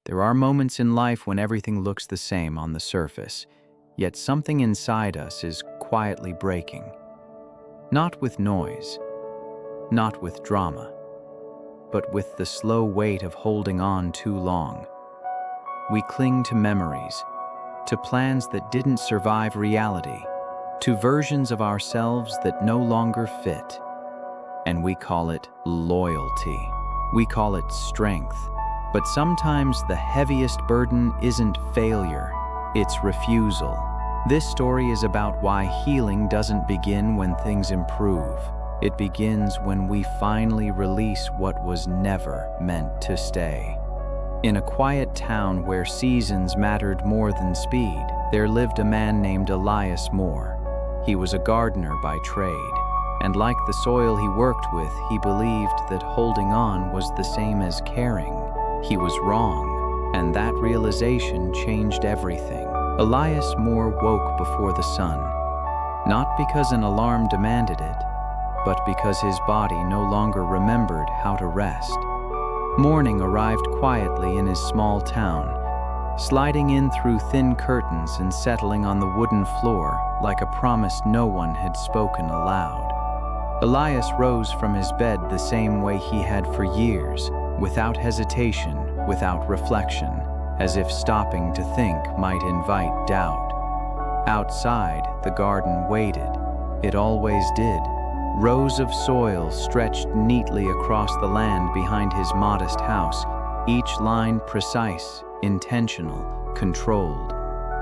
There are moments in life when everything looks the same on the surface, yet something inside us is quietly breaking. Not with noise, not with drama, but with the slow weight of holding on too long. We cling to memories, to plans that didn't survive reality, to versions of ourselves that no longer fit. And we call it loyalty. We call it strength. But sometimes the heaviest burden isn't failure, it's refusal. This story is about why healing doesn't begin when things improve. It begins when we finally release what was never meant to stay. In a quiet town where seasons mattered more than speed, there lived a man named Elias Moore. He was a gardener by trade, and like the soil he worked with, he believed that holding on was the same as caring. He was wrong, and that realization changed everything. Elias Moore woke before the sun, not because an alarm demanded it, but because his body no longer remembered how to rest. Morning arrived quietly in his small town, sliding in through thin curtains and settling on the wooden floor like a promise no one had spoken aloud. Elias rose from his bed the same way he had for years, without hesitation, without reflection, as if stopping to think might invite doubt. Outside, the garden waited. It always did. Rows of soil stretched neatly across the land behind his modest house, each line precise, intentional, controlled.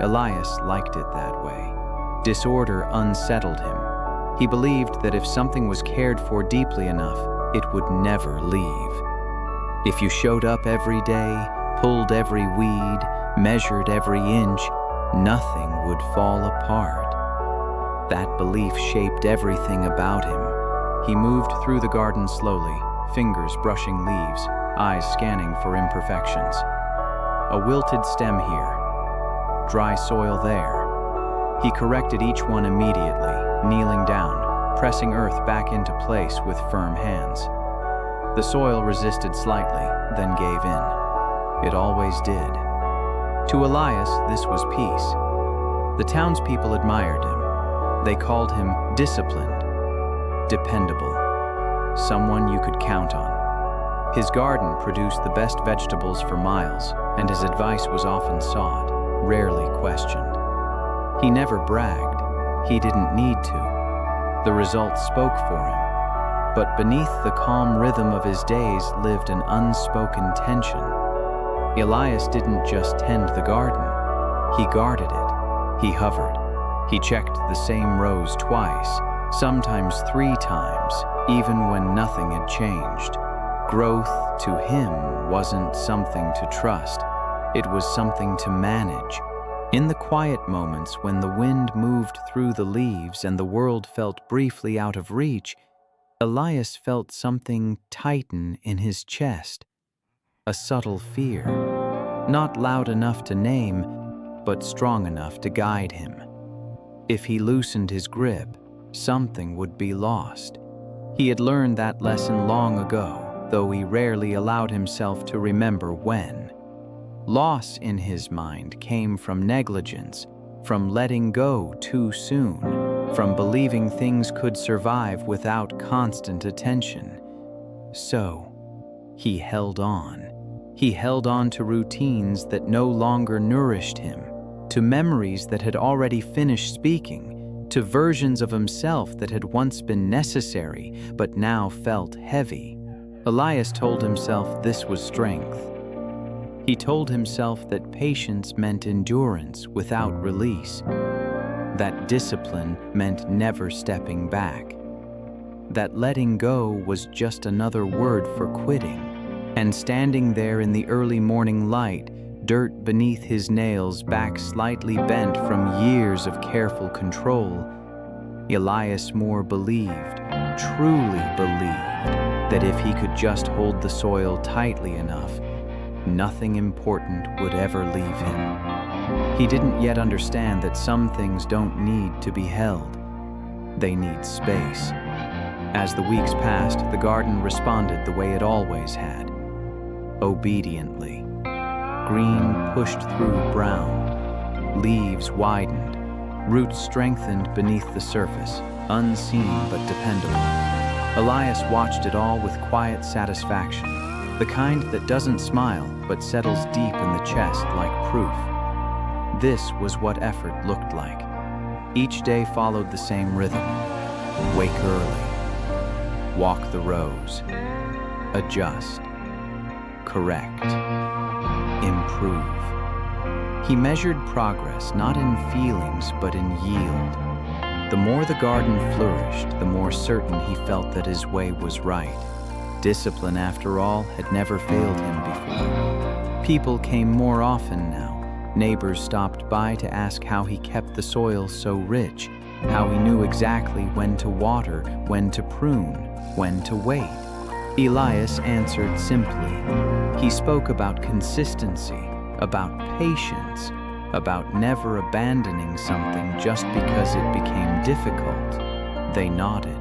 Elias liked it that way. Disorder unsettled him. He believed that if something was cared for deeply enough, it would never leave. If you showed up every day, pulled every weed, measured every inch, nothing would fall apart. That belief shaped everything about him. He moved through the garden slowly, fingers brushing leaves, eyes scanning for imperfections. A wilted stem here, dry soil there. He corrected each one immediately, kneeling down, pressing earth back into place with firm hands. The soil resisted slightly, then gave in. It always did. To Elias, this was peace. The townspeople admired him. They called him disciplined, dependable, someone you could count on. His garden produced the best vegetables for miles, and his advice was often sought, rarely questioned. He never bragged. He didn't need to. The results spoke for him. But beneath the calm rhythm of his days lived an unspoken tension. Elias didn't just tend the garden. He guarded it. He hovered. He checked the same rows twice, sometimes 3 times, even when nothing had changed. Growth, to him, wasn't something to trust. It was something to manage. In the quiet moments when the wind moved through the leaves and the world felt briefly out of reach, Elias felt something tighten in his chest. A subtle fear, not loud enough to name, but strong enough to guide him. If he loosened his grip, something would be lost. He had learned that lesson long ago, though he rarely allowed himself to remember when. Loss in his mind came from negligence, from letting go too soon, from believing things could survive without constant attention. So, he held on. He held on to routines that no longer nourished him, to memories that had already finished speaking, to versions of himself that had once been necessary but now felt heavy. Elias told himself this was strength. He told himself that patience meant endurance without release, that discipline meant never stepping back, that letting go was just another word for quitting. And standing there in the early morning light, dirt beneath his nails, back slightly bent from years of careful control, Elias Moore believed, truly believed, that if he could just hold the soil tightly enough, nothing important would ever leave him. He didn't yet understand that some things don't need to be held. They need space. As the weeks passed, the garden responded the way it always had, obediently. Green pushed through brown. Leaves widened. Roots strengthened beneath the surface, unseen but dependable. Elias watched it all with quiet satisfaction, the kind that doesn't smile but settles deep in the chest like proof. This was what effort looked like. Each day followed the same rhythm. Wake early. Walk the rows. Adjust. Correct. Improve. He measured progress not in feelings but in yield. The more the garden flourished, the more certain he felt that his way was right. Discipline, after all, had never failed him before. People came more often now. Neighbors stopped by to ask how he kept the soil so rich, how he knew exactly when to water, when to prune, when to wait. Elias answered simply. He spoke about consistency, about patience, about never abandoning something just because it became difficult. They nodded.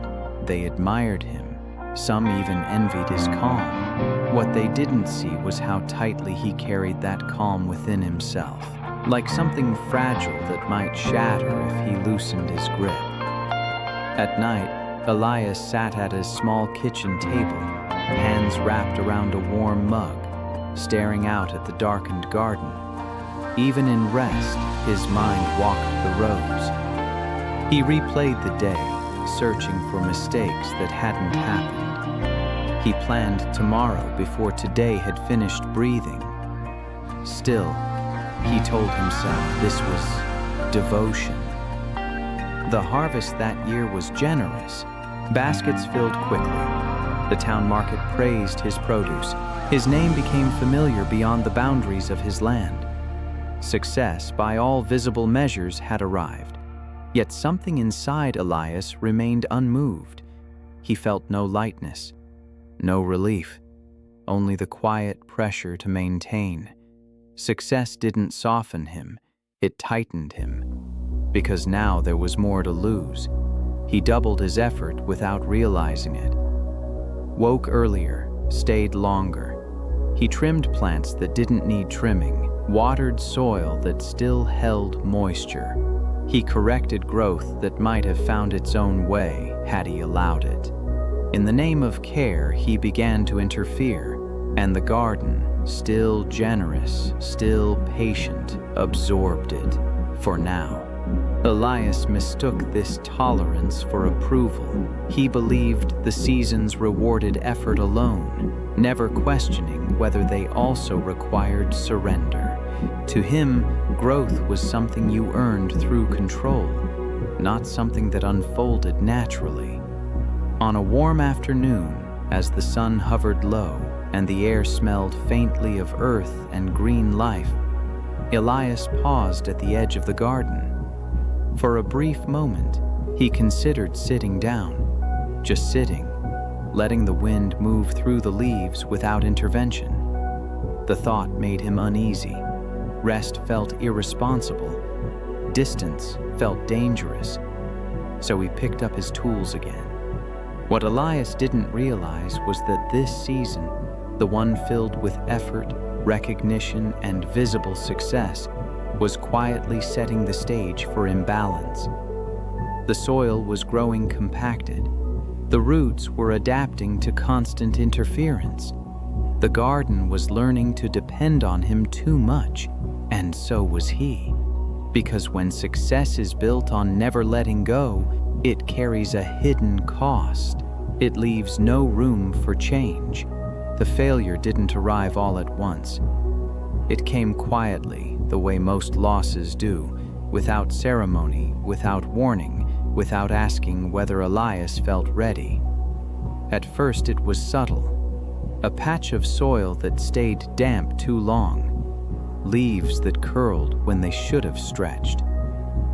They admired him. Some even envied his calm. What they didn't see was how tightly he carried that calm within himself, like something fragile that might shatter if he loosened his grip. At night, Elias sat at his small kitchen table, hands wrapped around a warm mug, staring out at the darkened garden. Even in rest, his mind walked the rows. He replayed the day, searching for mistakes that hadn't happened. He planned tomorrow before today had finished breathing. Still, he told himself this was devotion. The harvest that year was generous. Baskets filled quickly. The town market praised his produce. His name became familiar beyond the boundaries of his land. Success, by all visible measures, had arrived. Yet something inside Elias remained unmoved. He felt no lightness, no relief, only the quiet pressure to maintain. Success didn't soften him, it tightened him, because now there was more to lose. He doubled his effort without realizing it. Woke earlier, stayed longer. He trimmed plants that didn't need trimming, watered soil that still held moisture. He corrected growth that might have found its own way had he allowed it. In the name of care, he began to interfere, and the garden, still generous, still patient, absorbed it, for now. Elias mistook this tolerance for approval. He believed the seasons rewarded effort alone, never questioning whether they also required surrender. To him, growth was something you earned through control, not something that unfolded naturally. On a warm afternoon, as the sun hovered low and the air smelled faintly of earth and green life, Elias paused at the edge of the garden. For a brief moment, he considered sitting down, just sitting, letting the wind move through the leaves without intervention. The thought made him uneasy. Rest felt irresponsible. Distance felt dangerous. So he picked up his tools again. What Elias didn't realize was that this season, the one filled with effort, recognition, and visible success, was quietly setting the stage for imbalance. The soil was growing compacted. The roots were adapting to constant interference. The garden was learning to depend on him too much, and so was he. Because when success is built on never letting go, it carries a hidden cost. It leaves no room for change. The failure didn't arrive all at once. It came quietly, the way most losses do, without ceremony, without warning, without asking whether Elias felt ready. At first it was subtle. A patch of soil that stayed damp too long. Leaves that curled when they should have stretched.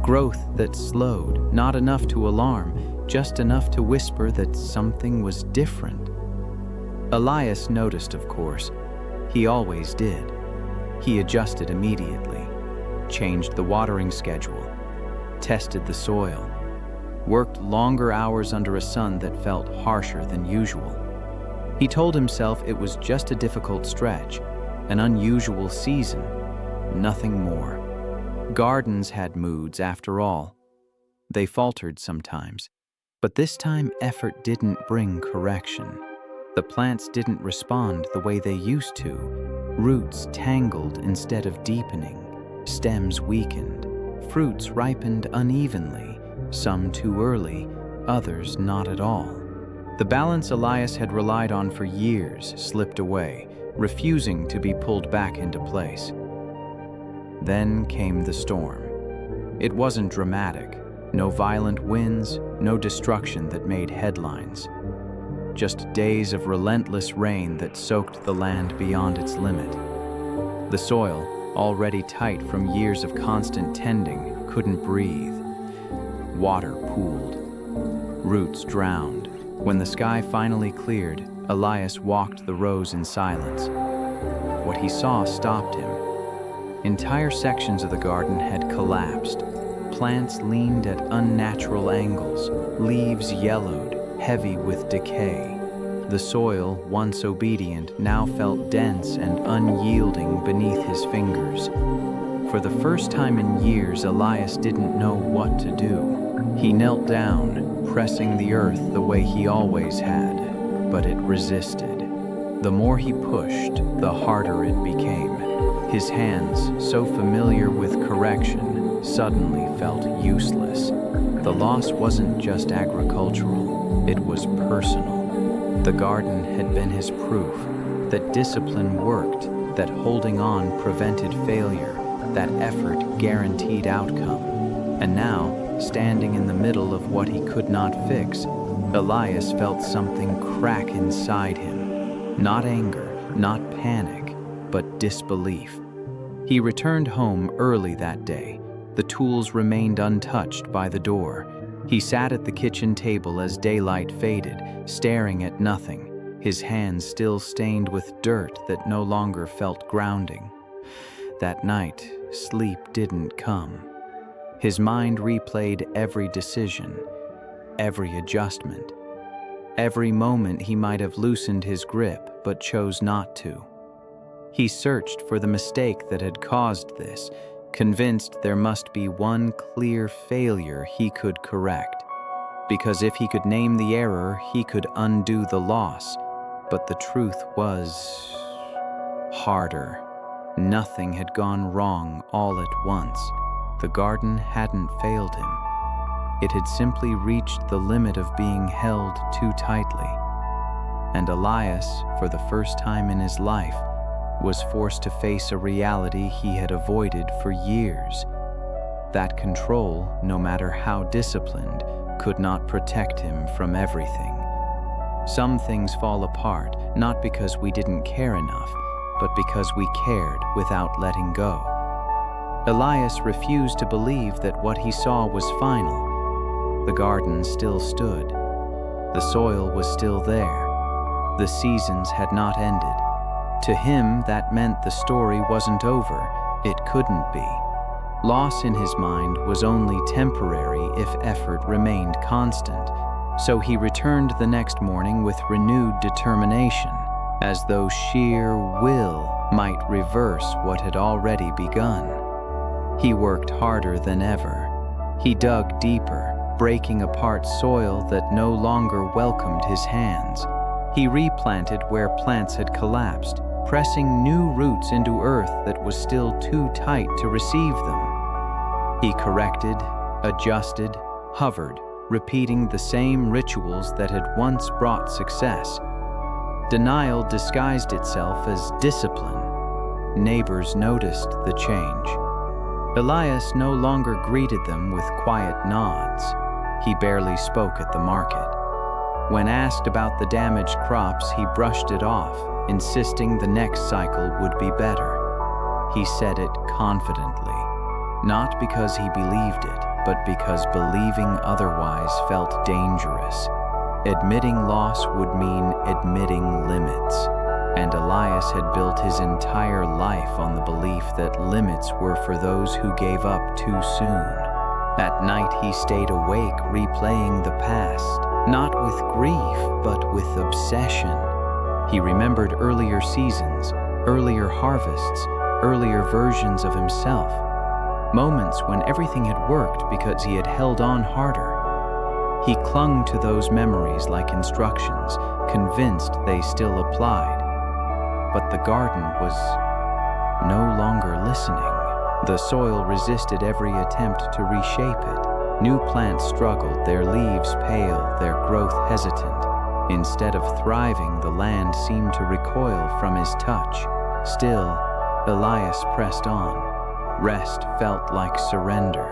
Growth that slowed, not enough to alarm, just enough to whisper that something was different. Elias noticed, of course. He always did. He adjusted immediately, changed the watering schedule, tested the soil, worked longer hours under a sun that felt harsher than usual. He told himself it was just a difficult stretch, an unusual season, nothing more. Gardens had moods after all. They faltered sometimes, but this time effort didn't bring correction. The plants didn't respond the way they used to. Roots tangled instead of deepening. Stems weakened. Fruits ripened unevenly, some too early, others not at all. The balance Elias had relied on for years slipped away, refusing to be pulled back into place. Then came the storm. It wasn't dramatic. No violent winds, no destruction that made headlines. Just days of relentless rain that soaked the land beyond its limit. The soil, already tight from years of constant tending, couldn't breathe. Water pooled. Roots drowned. When the sky finally cleared, Elias walked the rows in silence. What he saw stopped him. Entire sections of the garden had collapsed. Plants leaned at unnatural angles, leaves yellowed, heavy with decay. The soil, once obedient, now felt dense and unyielding beneath his fingers. For the first time in years, Elias didn't know what to do. He knelt down, pressing the earth the way he always had, but it resisted. The more he pushed, the harder it became. His hands, so familiar with correction, suddenly felt useless. The loss wasn't just agricultural, it was personal. The garden had been his proof that discipline worked, that holding on prevented failure, that effort guaranteed outcome. And now, standing in the middle of what he could not fix, Elias felt something crack inside him. Not anger, not panic, but disbelief. He returned home early that day. The tools remained untouched by the door. He sat at the kitchen table as daylight faded, staring at nothing, his hands still stained with dirt that no longer felt grounding. That night, sleep didn't come. His mind replayed every decision, every adjustment, every moment he might have loosened his grip but chose not to. He searched for the mistake that had caused this, convinced there must be one clear failure he could correct. Because if he could name the error, he could undo the loss. But the truth was harder. Nothing had gone wrong all at once. The garden hadn't failed him. It had simply reached the limit of being held too tightly. And Elias, for the first time in his life, was forced to face a reality he had avoided for years. That control, no matter how disciplined, could not protect him from everything. Some things fall apart, not because we didn't care enough, but because we cared without letting go. Elias refused to believe that what he saw was final. The garden still stood. The soil was still there. The seasons had not ended. To him, that meant the story wasn't over. It couldn't be. Loss in his mind was only temporary if effort remained constant. So he returned the next morning with renewed determination, as though sheer will might reverse what had already begun. He worked harder than ever. He dug deeper, breaking apart soil that no longer welcomed his hands. He replanted where plants had collapsed, pressing new roots into earth that was still too tight to receive them. He corrected, adjusted, hovered, repeating the same rituals that had once brought success. Denial disguised itself as discipline. Neighbors noticed the change. Elias no longer greeted them with quiet nods. He barely spoke at the market. When asked about the damaged crops, he brushed it off, insisting the next cycle would be better. He said it confidently, not because he believed it, but because believing otherwise felt dangerous. Admitting loss would mean admitting limits, and Elias had built his entire life on the belief that limits were for those who gave up too soon. At night he stayed awake, replaying the past, not with grief, but with obsession. He remembered earlier seasons, earlier harvests, earlier versions of himself, moments when everything had worked because he had held on harder. He clung to those memories like instructions, convinced they still applied. But the garden was no longer listening. The soil resisted every attempt to reshape it. New plants struggled, their leaves pale, their growth hesitant. Instead of thriving, the land seemed to recoil from his touch. Still, Elias pressed on. Rest felt like surrender.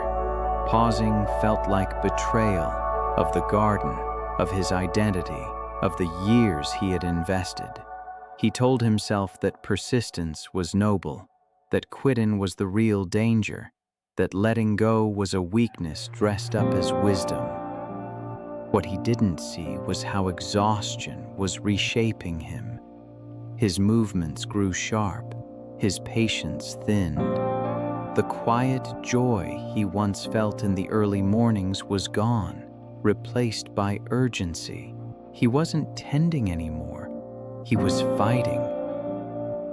Pausing felt like betrayal of the garden, of his identity, of the years he had invested. He told himself that persistence was noble, that quitting was the real danger, that letting go was a weakness dressed up as wisdom. What he didn't see was how exhaustion was reshaping him. His movements grew sharp, his patience thinned. The quiet joy he once felt in the early mornings was gone, replaced by urgency. He wasn't tending anymore, he was fighting.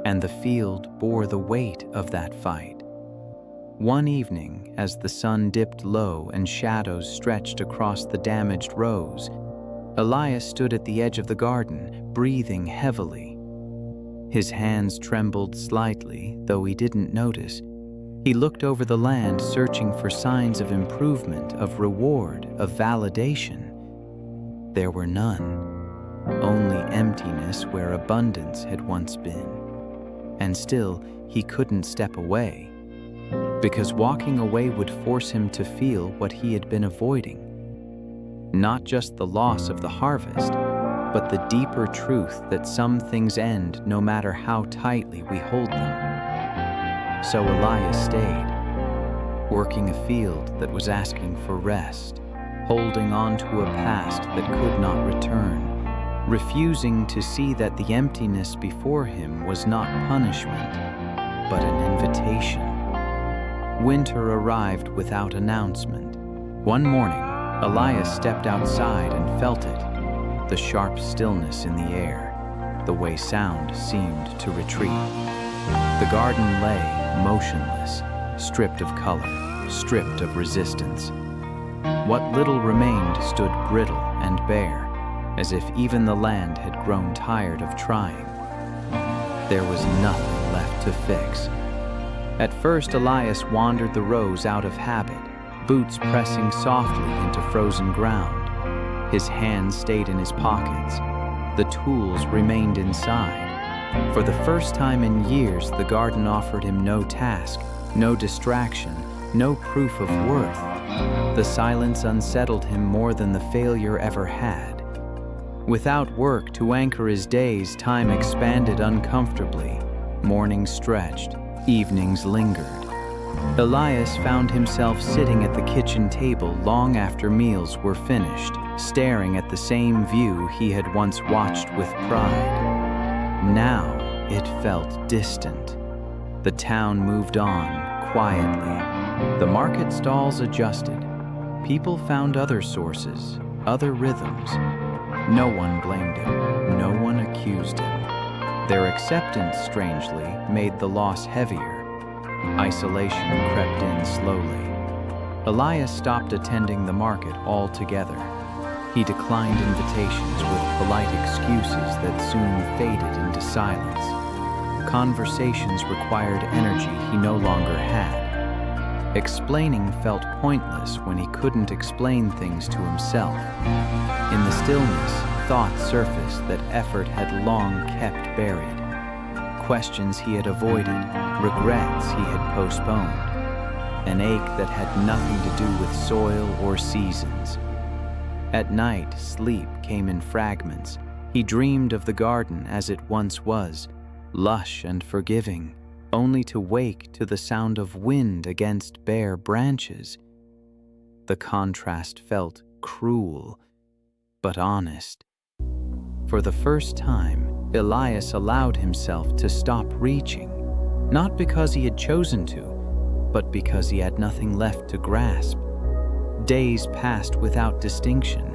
And the field bore the weight of that fight. One evening, as the sun dipped low and shadows stretched across the damaged rows, Elias stood at the edge of the garden, breathing heavily. His hands trembled slightly, though he didn't notice. He looked over the land, searching for signs of improvement, of reward, of validation. There were none. Only emptiness where abundance had once been. And still, he couldn't step away, because walking away would force him to feel what he had been avoiding. Not just the loss of the harvest, but the deeper truth that some things end no matter how tightly we hold them. So Elias stayed, working a field that was asking for rest, holding on to a past that could not return, refusing to see that the emptiness before him was not punishment, but an invitation. Winter arrived without announcement. One morning, Elias stepped outside and felt it, the sharp stillness in the air, the way sound seemed to retreat. The garden lay motionless, stripped of color, stripped of resistance. What little remained stood brittle and bare, as if even the land had grown tired of trying. There was nothing left to fix. At first, Elias wandered the rows out of habit, boots pressing softly into frozen ground. His hands stayed in his pockets. The tools remained inside. For the first time in years, the garden offered him no task, no distraction, no proof of worth. The silence unsettled him more than the failure ever had. Without work to anchor his days, time expanded uncomfortably. Mornings stretched, evenings lingered. Elias found himself sitting at the kitchen table long after meals were finished, staring at the same view he had once watched with pride. Now it felt distant. The town moved on, quietly. The market stalls adjusted. People found other sources, other rhythms. No one blamed him, no one accused him. Their acceptance, strangely, made the loss heavier. Isolation crept in slowly. Elias stopped attending the market altogether. He declined invitations with polite excuses that soon faded into silence. Conversations required energy he no longer had. Explaining felt pointless when he couldn't explain things to himself. In the stillness, thoughts surfaced that effort had long kept buried. Questions he had avoided, regrets he had postponed. An ache that had nothing to do with soil or seasons. At night, sleep came in fragments. He dreamed of the garden as it once was, lush and forgiving, only to wake to the sound of wind against bare branches. The contrast felt cruel, but honest. For the first time, Elias allowed himself to stop reaching, not because he had chosen to, but because he had nothing left to grasp. Days passed without distinction.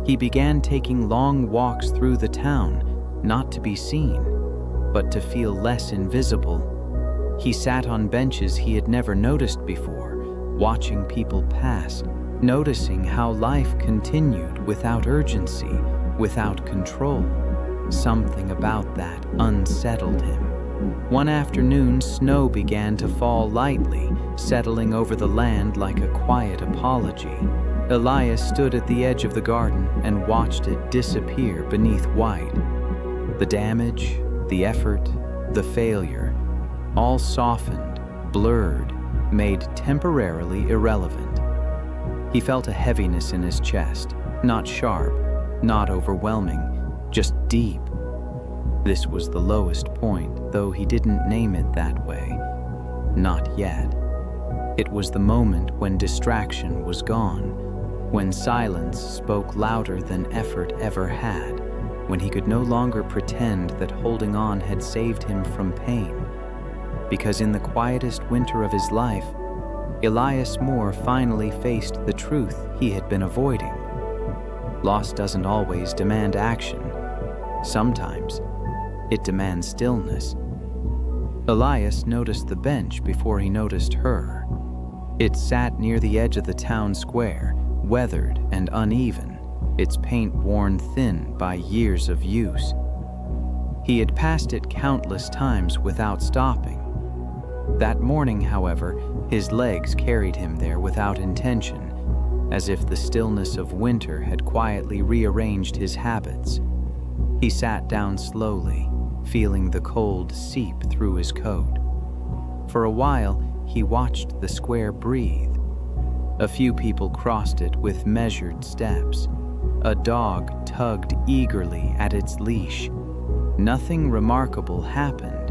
He began taking long walks through the town, not to be seen, but to feel less invisible. He sat on benches he had never noticed before, watching people pass, noticing how life continued without urgency, without control. Something about that unsettled him. One afternoon, snow began to fall lightly, settling over the land like a quiet apology. Elias stood at the edge of the garden and watched it disappear beneath white. The damage, the effort, the failure, all softened, blurred, made temporarily irrelevant. He felt a heaviness in his chest, not sharp, not overwhelming, just deep. This was the lowest point, though he didn't name it that way. Not yet. It was the moment when distraction was gone, when silence spoke louder than effort ever had, when he could no longer pretend that holding on had saved him from pain. Because in the quietest winter of his life, Elias Moore finally faced the truth he had been avoiding. Loss doesn't always demand action. Sometimes it demands stillness. Elias noticed the bench before he noticed her. It sat near the edge of the town square, weathered and uneven, its paint worn thin by years of use. He had passed it countless times without stopping. That morning, however, his legs carried him there without intention, as if the stillness of winter had quietly rearranged his habits. He sat down slowly, feeling the cold seep through his coat. For a while, he watched the square breathe. A few people crossed it with measured steps. A dog tugged eagerly at its leash. Nothing remarkable happened,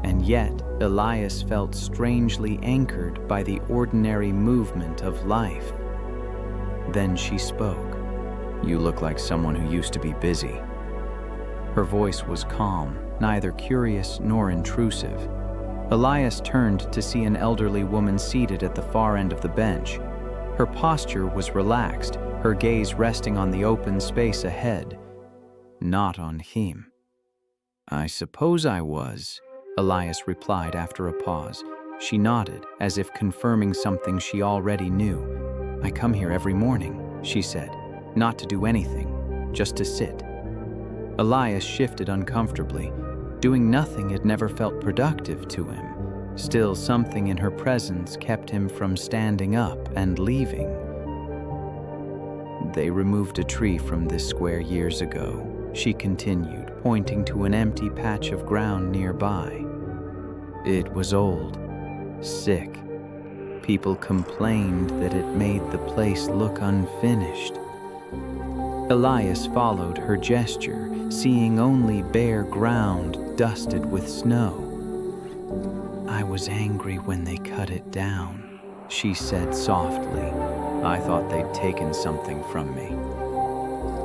and yet Elias felt strangely anchored by the ordinary movement of life. Then she spoke. "You look like someone who used to be busy." Her voice was calm, neither curious nor intrusive. Elias turned to see an elderly woman seated at the far end of the bench. Her posture was relaxed, her gaze resting on the open space ahead, not on him. "I suppose I was," Elias replied after a pause. She nodded, as if confirming something she already knew. "I come here every morning," she said, "not to do anything, just to sit." Elias shifted uncomfortably. Doing nothing had never felt productive to him. Still, something in her presence kept him from standing up and leaving. "They removed a tree from this square years ago," she continued, pointing to an empty patch of ground nearby. "It was old, sick. People complained that it made the place look unfinished." Elias followed her gesture, seeing only bare ground dusted with snow. "I was angry when they cut it down," she said softly. "I thought they'd taken something from me."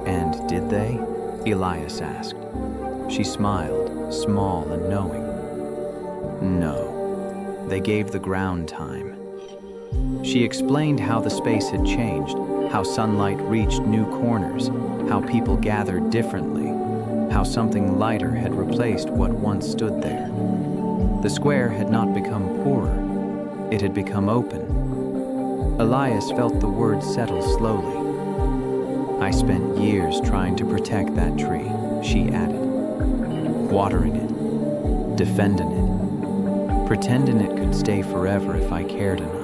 "And did they?" Elias asked. She smiled, small and knowing. "No, they gave the ground time." She explained how the space had changed, how sunlight reached new corners, how people gathered differently, how something lighter had replaced what once stood there. The square had not become poorer, it had become open. Elias felt the words settle slowly. "I spent years trying to protect that tree," she added. "Watering it, defending it, pretending it could stay forever if I cared enough."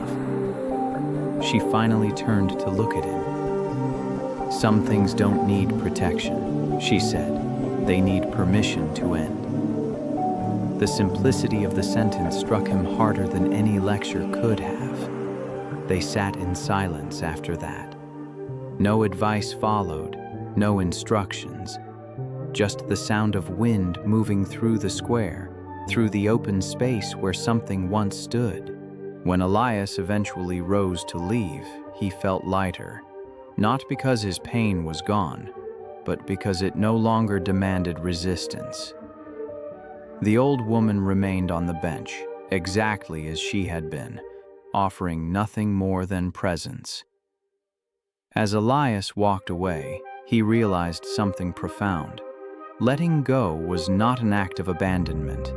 She finally turned to look at him. "Some things don't need protection," she said. "They need permission to end." The simplicity of the sentence struck him harder than any lecture could have. They sat in silence after that. No advice followed, no instructions. Just the sound of wind moving through the square, through the open space where something once stood. When Elias eventually rose to leave, he felt lighter, not because his pain was gone, but because it no longer demanded resistance. The old woman remained on the bench, exactly as she had been, offering nothing more than presence. As Elias walked away, he realized something profound. Letting go was not an act of abandonment.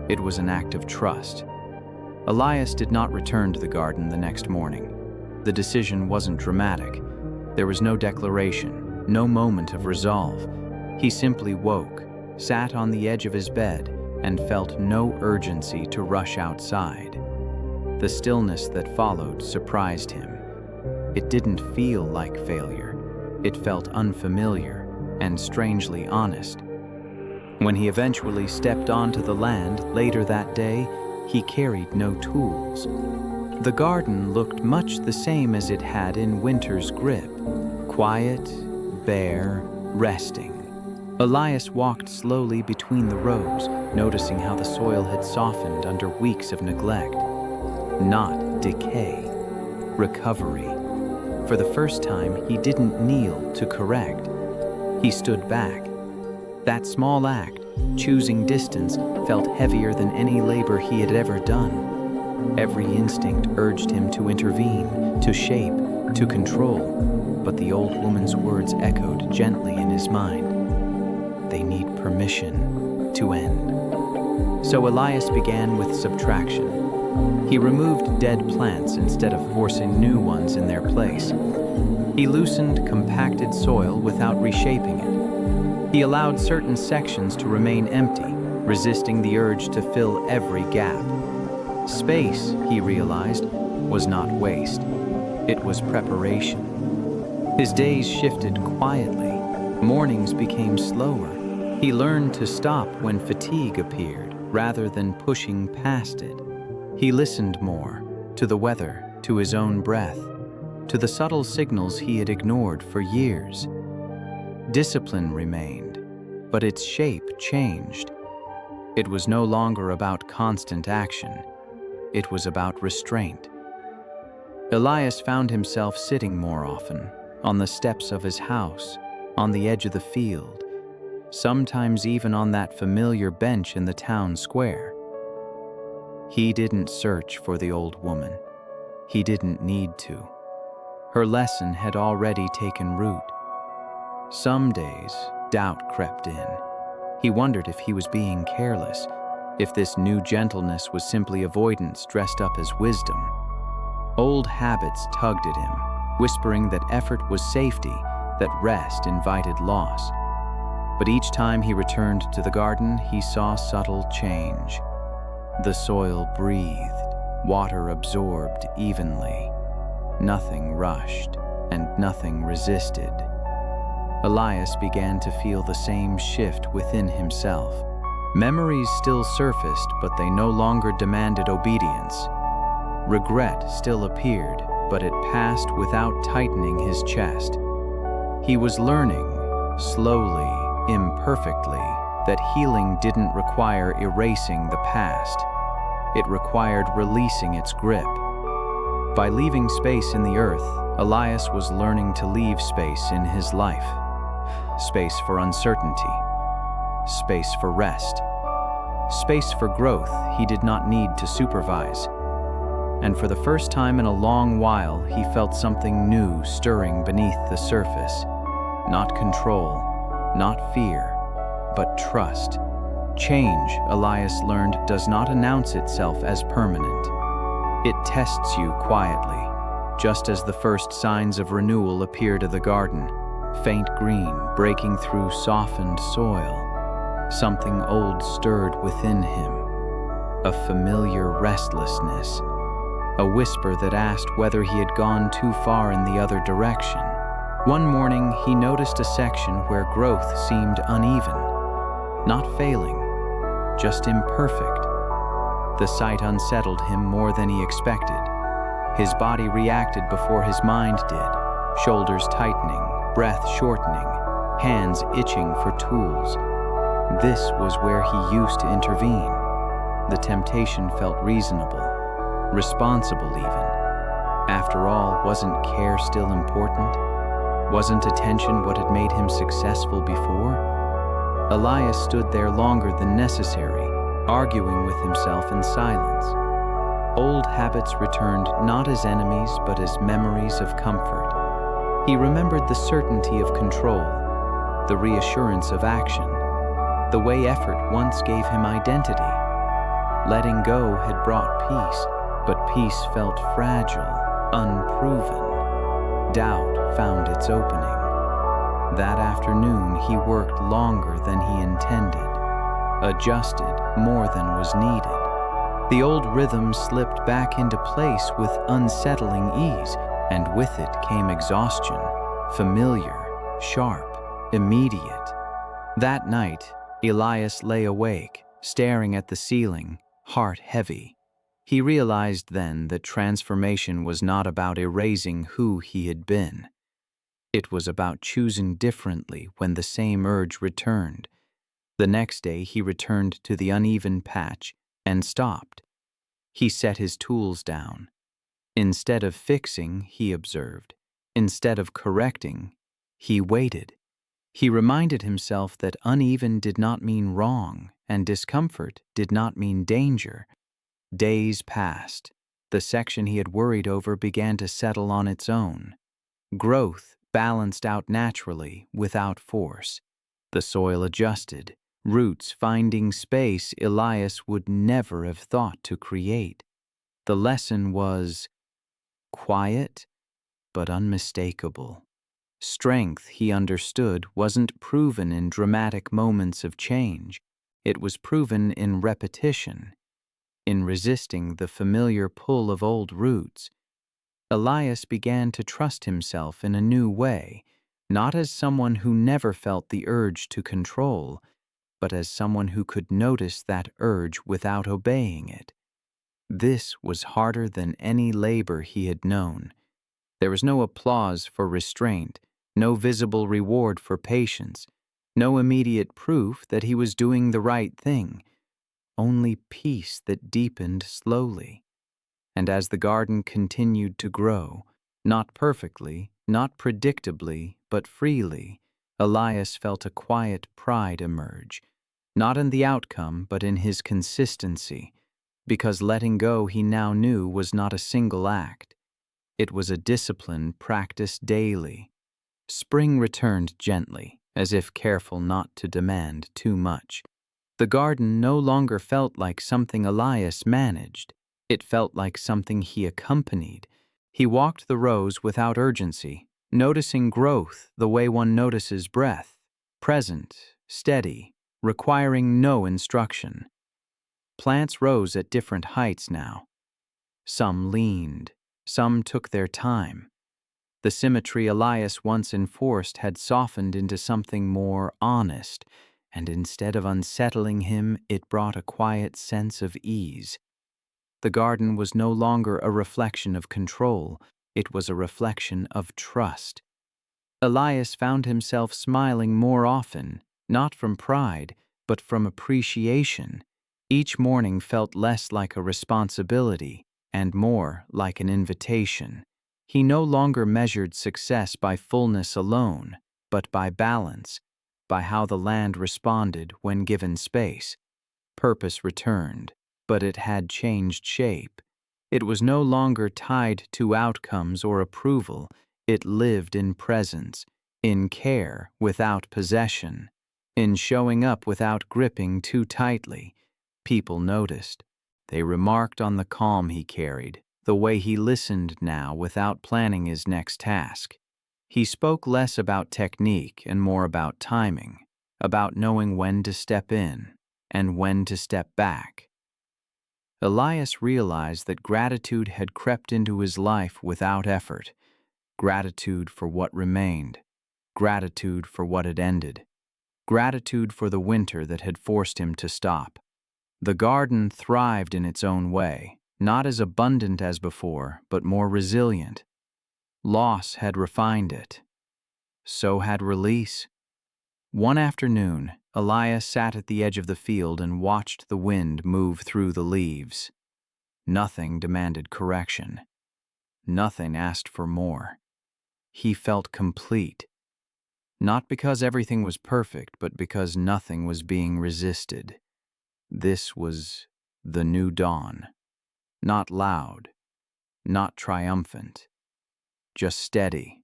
It was an act of trust. Elias did not return to the garden the next morning. The decision wasn't dramatic. There was no declaration, no moment of resolve. He simply woke, sat on the edge of his bed, and felt no urgency to rush outside. The stillness that followed surprised him. It didn't feel like failure. It felt unfamiliar and strangely honest. When he eventually stepped onto the land later that day, he carried no tools. The garden looked much the same as it had in winter's grip, quiet, bare, resting. Elias walked slowly between the rows, noticing how the soil had softened under weeks of neglect. Not decay, recovery. For the first time, he didn't kneel to correct. He stood back. That small act, choosing distance, felt heavier than any labor he had ever done. Every instinct urged him to intervene, to shape, to control, but the old woman's words echoed gently in his mind. They need permission to end. So Elias began with subtraction. He removed dead plants instead of forcing new ones in their place. He loosened compacted soil without reshaping it. He allowed certain sections to remain empty, resisting the urge to fill every gap. Space, he realized, was not waste. It was preparation. His days shifted quietly. Mornings became slower. He learned to stop when fatigue appeared, rather than pushing past it. He listened more, to the weather, to his own breath, to the subtle signals he had ignored for years. Discipline remained, but its shape changed. It was no longer about constant action. It was about restraint. Elias found himself sitting more often, on the steps of his house, on the edge of the field, sometimes even on that familiar bench in the town square. He didn't search for the old woman. He didn't need to. Her lesson had already taken root. Some days, doubt crept in. He wondered if he was being careless, if this new gentleness was simply avoidance dressed up as wisdom. Old habits tugged at him, whispering that effort was safety, that rest invited loss. But each time he returned to the garden, he saw subtle change. The soil breathed, water absorbed evenly. Nothing rushed, and nothing resisted. Elias began to feel the same shift within himself. Memories still surfaced, but they no longer demanded obedience. Regret still appeared, but it passed without tightening his chest. He was learning, slowly, imperfectly, that healing didn't require erasing the past. It required releasing its grip. By leaving space in the earth, Elias was learning to leave space in his life. Space for uncertainty. Space for rest. Space for growth he did not need to supervise. And for the first time in a long while, he felt something new stirring beneath the surface. Not control, not fear, but trust. Change, Elias learned, does not announce itself as permanent. It tests you quietly, just as the first signs of renewal appeared in the garden, faint green breaking through softened soil. Something old stirred within him, a familiar restlessness, a whisper that asked whether he had gone too far in the other direction. One morning, he noticed a section where growth seemed uneven, not failing, just imperfect. The sight unsettled him more than he expected. His body reacted before his mind did, shoulders tightening, breath shortening, hands itching for tools. This was where he used to intervene. The temptation felt reasonable, responsible even. After all, wasn't care still important? Wasn't attention what had made him successful before? Elias stood there longer than necessary, arguing with himself in silence. Old habits returned not as enemies, but as memories of comfort. He remembered the certainty of control, the reassurance of action, the way effort once gave him identity. Letting go had brought peace, but peace felt fragile, unproven. Doubt found its opening. That afternoon, he worked longer than he intended, adjusted more than was needed. The old rhythm slipped back into place with unsettling ease, and with it came exhaustion, familiar, sharp, immediate. That night, Elias lay awake, staring at the ceiling, heart heavy. He realized then that transformation was not about erasing who he had been. It was about choosing differently when the same urge returned. The next day he returned to the uneven patch and stopped. He set his tools down. Instead of fixing, he observed. Instead of correcting, he waited. He reminded himself that uneven did not mean wrong, and discomfort did not mean danger. Days passed. The section he had worried over began to settle on its own. Growth balanced out naturally, without force. The soil adjusted, roots finding space Elias would never have thought to create. The lesson was quiet, but unmistakable. Strength, he understood, wasn't proven in dramatic moments of change. It was proven in repetition, in resisting the familiar pull of old roots. Elias began to trust himself in a new way, not as someone who never felt the urge to control, but as someone who could notice that urge without obeying it. This was harder than any labor he had known. There was no applause for restraint, no visible reward for patience, no immediate proof that he was doing the right thing, only peace that deepened slowly. And as the garden continued to grow, not perfectly, not predictably, but freely, Elias felt a quiet pride emerge, not in the outcome, but in his consistency, because letting go, he now knew, was not a single act. It was a discipline practiced daily. Spring returned gently, as if careful not to demand too much. The garden no longer felt like something Elias managed. It felt like something he accompanied. He walked the rows without urgency, noticing growth the way one notices breath, present, steady, requiring no instruction. Plants rose at different heights now. Some leaned, some took their time. The symmetry Elias once enforced had softened into something more honest, and instead of unsettling him, it brought a quiet sense of ease. The garden was no longer a reflection of control, it was a reflection of trust. Elias found himself smiling more often, not from pride, but from appreciation. Each morning felt less like a responsibility and more like an invitation. He no longer measured success by fullness alone, but by balance, by how the land responded when given space. Purpose returned, but it had changed shape. It was no longer tied to outcomes or approval. It lived in presence, in care without possession, in showing up without gripping too tightly. People noticed. They remarked on the calm he carried, the way he listened now without planning his next task. He spoke less about technique and more about timing, about knowing when to step in and when to step back. Elias realized that gratitude had crept into his life without effort. Gratitude for what remained, gratitude for what had ended, gratitude for the winter that had forced him to stop. The garden thrived in its own way, not as abundant as before, but more resilient. Loss had refined it. So had release. One afternoon, Elias sat at the edge of the field and watched the wind move through the leaves. Nothing demanded correction. Nothing asked for more. He felt complete. Not because everything was perfect, but because nothing was being resisted. This was the new dawn. Not loud, not triumphant, just steady.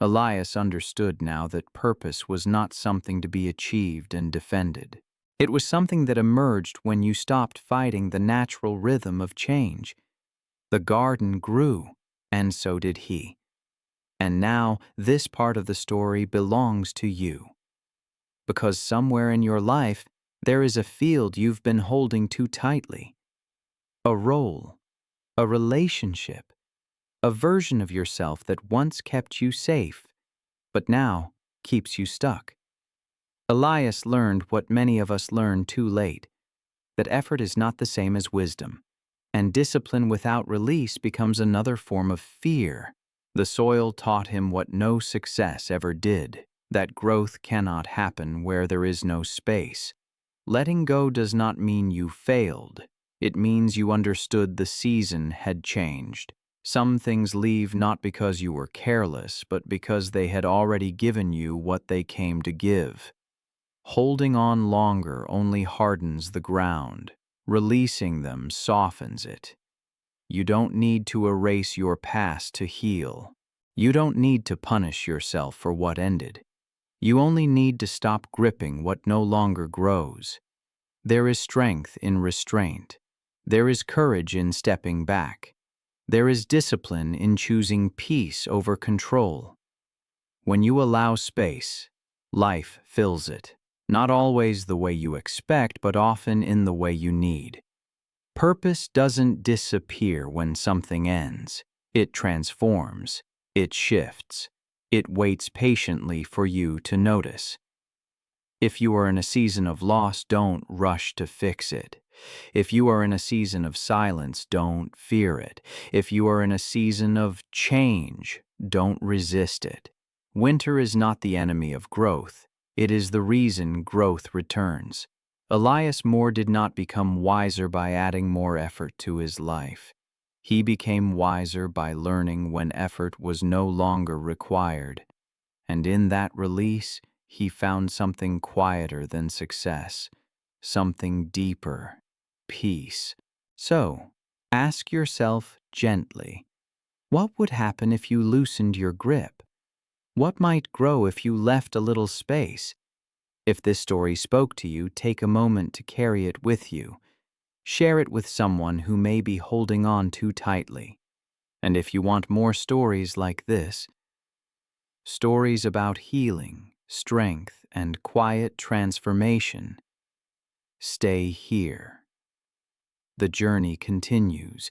Elias understood now that purpose was not something to be achieved and defended. It was something that emerged when you stopped fighting the natural rhythm of change. The garden grew, and so did he. And now this part of the story belongs to you. Because somewhere in your life, there is a field you've been holding too tightly. A role, a relationship, a version of yourself that once kept you safe, but now keeps you stuck. Elias learned what many of us learn too late, that effort is not the same as wisdom, and discipline without release becomes another form of fear. The soil taught him what no success ever did, that growth cannot happen where there is no space. Letting go does not mean you failed. It means you understood the season had changed. Some things leave not because you were careless, but because they had already given you what they came to give. Holding on longer only hardens the ground. Releasing them softens it. You don't need to erase your past to heal. You don't need to punish yourself for what ended. You only need to stop gripping what no longer grows. There is strength in restraint. There is courage in stepping back. There is discipline in choosing peace over control. When you allow space, life fills it. Not always the way you expect, but often in the way you need. Purpose doesn't disappear when something ends. It transforms. It shifts. It waits patiently for you to notice. If you are in a season of loss, don't rush to fix it. If you are in a season of silence, don't fear it. If you are in a season of change, don't resist it. Winter is not the enemy of growth. It is the reason growth returns. Elias Moore did not become wiser by adding more effort to his life. He became wiser by learning when effort was no longer required. And in that release, he found something quieter than success, something deeper, peace. So, ask yourself gently, what would happen if you loosened your grip? What might grow if you left a little space? If this story spoke to you, take a moment to carry it with you. Share it with someone who may be holding on too tightly. And if you want more stories like this, stories about healing, strength, and quiet transformation, stay here. The journey continues.